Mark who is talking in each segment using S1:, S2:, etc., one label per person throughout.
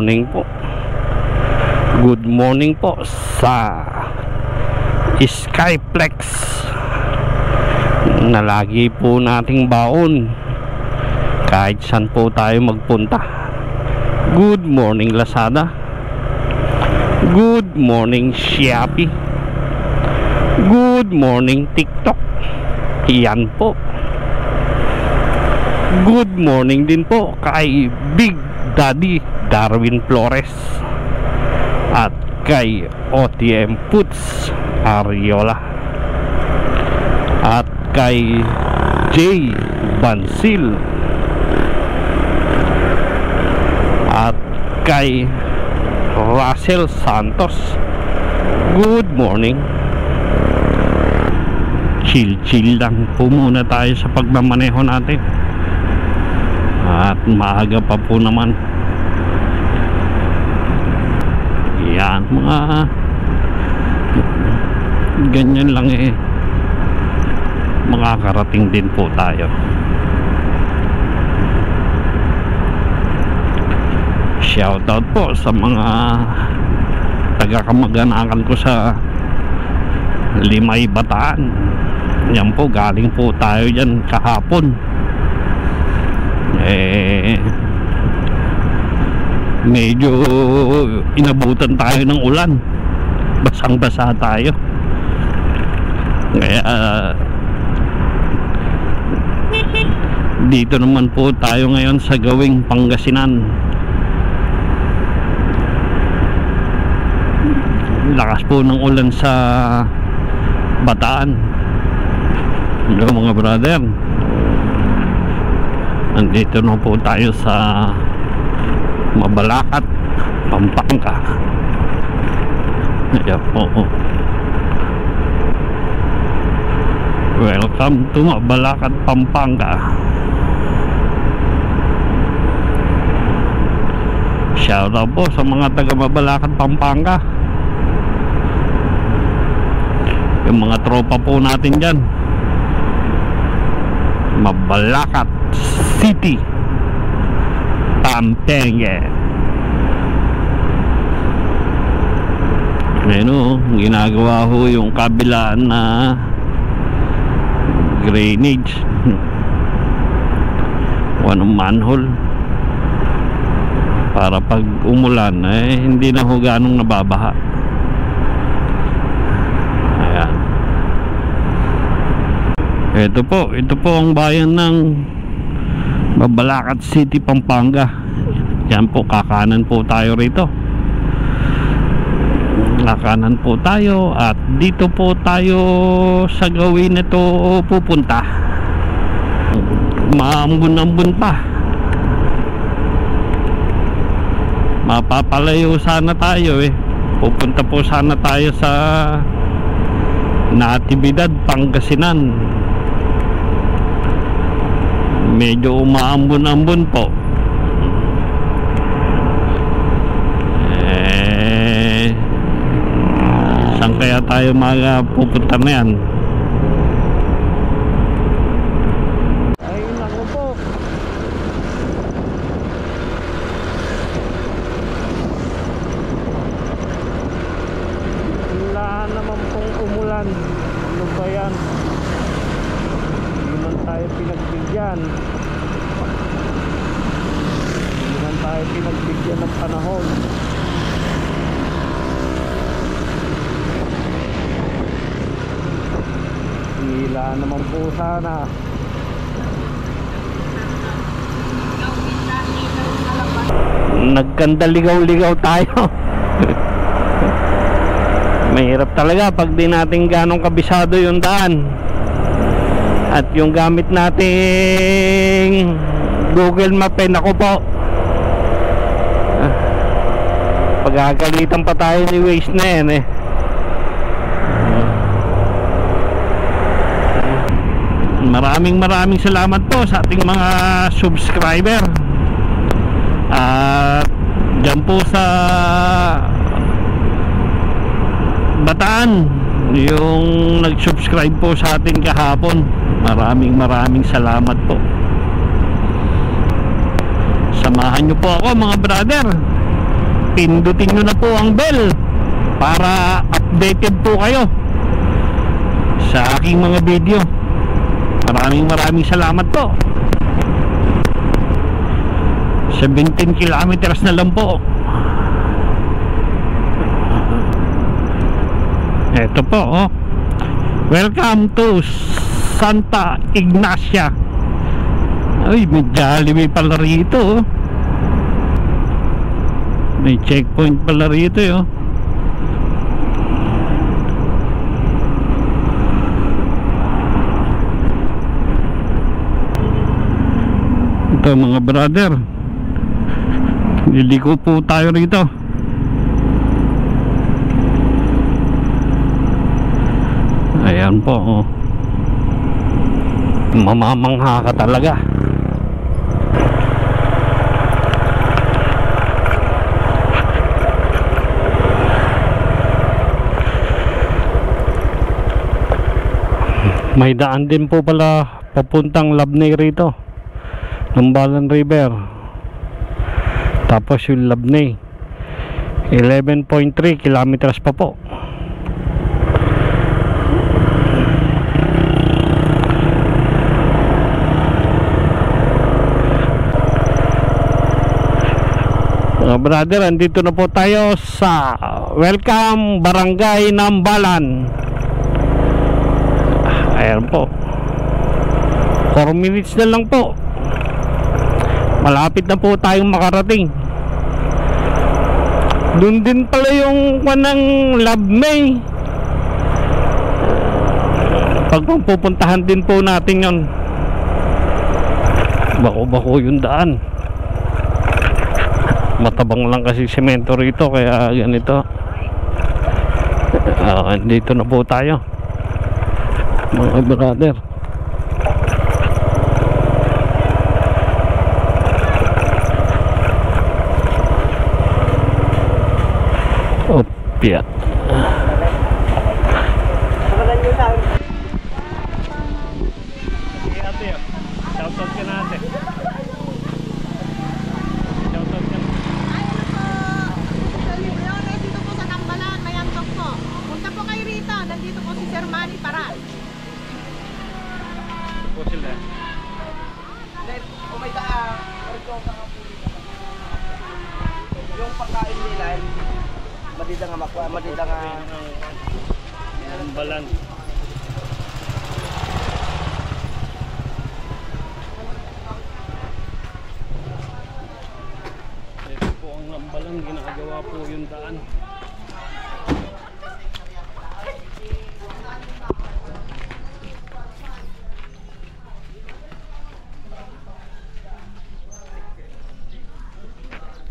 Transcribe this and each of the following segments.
S1: morning po. Good morning po sa Skyplex na lagi po nating baon kahit saan po tayo magpunta. Good morning Lazada. Good morning Shopee. Good morning TikTok. Yan po. Good morning din po kay Big Daddy Darwin Flores at kay OTM Puts Ariola at kay Jay Bansil at kay Russell Santos. Good morning. Chill lang po muna tayo sa pagmamaneho natin at maaga pa po naman. Yan, mga ganyan lang makakarating din po tayo. Shoutout po sa mga taga-kamag-anakan ko sa Limay, Bataan. Yan po, galing po tayo dyan kahapon. Medyo inabutan tayo ng ulan, basang-basa tayo, kaya dito naman po tayo ngayon sa Gawing, Pangasinan. Lakas po ng ulan sa Bataan. Hello mga brother, nandito na po tayo sa Mabalacat, Pampanga. Ayan po. Welcome to Mabalacat, Pampanga. Shoutout po sa mga taga Mabalacat, Pampanga. Yung mga tropa po natin dyan, Mabalacat City, Pampanga. Ano, ginagawa ho yung kabilaan na drainage, one manhole, para pag umulan hindi na ho ganong nababaha. Ayan. Ito po ang bayan ng Mabalacat City, Pampanga. Yan po, kakanan po tayo rito. Kakanan po tayo at dito po tayo sa gawin ito pupunta. Maambun-ambun pa. Mapapalayo sana tayo Pupunta po sana tayo sa Natividad, Pangasinan. Medyo umaambon-ambon po. Saan kaya tayo pupunta na yan? Ay naku po, wala naman pong umulan. Ano ba yan? Hindi man tayo pinagbigyan. Hindi man tayo pinagbigyan ng panahon. Hila naman po sana. Nagkandaligaw-ligaw tayo. Mahirap talaga pag di natin ganong kabisado yung daan at yung gamit nating Google Map. Ako po, pagkakalitan pa tayo ni Waze na yan Maraming salamat po sa ating mga subscriber at dyan po sa Bataan, yung nag-subscribe po sa atin kahapon. Maraming salamat po. Samahan nyo po ako mga brother pindutin nyo na po ang bell para updated po kayo sa aking mga video. Maraming salamat po. 17 kilometers na lang po. Eto po, oh. Welcome to Santa Ignacia. Ay, may Jollibee pala rito, oh. May checkpoint pala rito, oh. Ito mga brother, liliko po tayo rito. Ayan po, oh. Mamamangha ka talaga. May daan din po pala papuntang Labney rito, Nambalan River. Tapos yung Labney 11.3 kilometers pa po. Mga brother, andito na po tayo sa Welcome Barangay Nambalan. Ayan po, 4 minutes na lang po, malapit na po tayong makarating. Doon din pala yung kanang Labney. Pagpupuntahan din po natin yon. Bako yung daan. Matabang lang kasi semento rito, kaya ganito. Dito na po tayo mga brother. Opya. Shoutout ka natin. Shoutout ka.
S2: Dito po sa Nambalan, Mayantong po. Punta po kayo rito. Nandito po si Sir Manny Paral.
S1: Po sila.
S3: Yung pagkain nila, madida nga makwa, madida nga
S1: Nambalan. Ito po ang Nambalan, ginagawa po yung daan.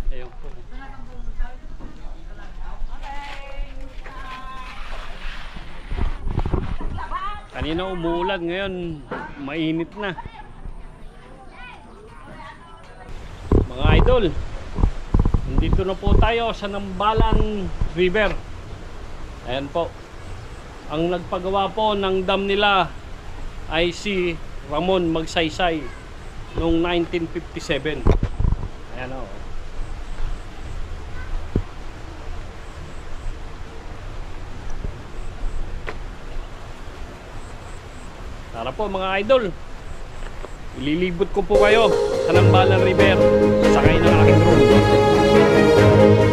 S1: Ayun po. Kanina umuulan, ngayon mainit na. Mga idol, nandito na po tayo sa Nambalan River. Ayan po. Ang nagpagawa po ng dam nila ay si Ramon Magsaysay noong 1957. Ayan o. Tara po mga idol, ililibot ko po kayo sa Nambalan River sakay ng aking drone.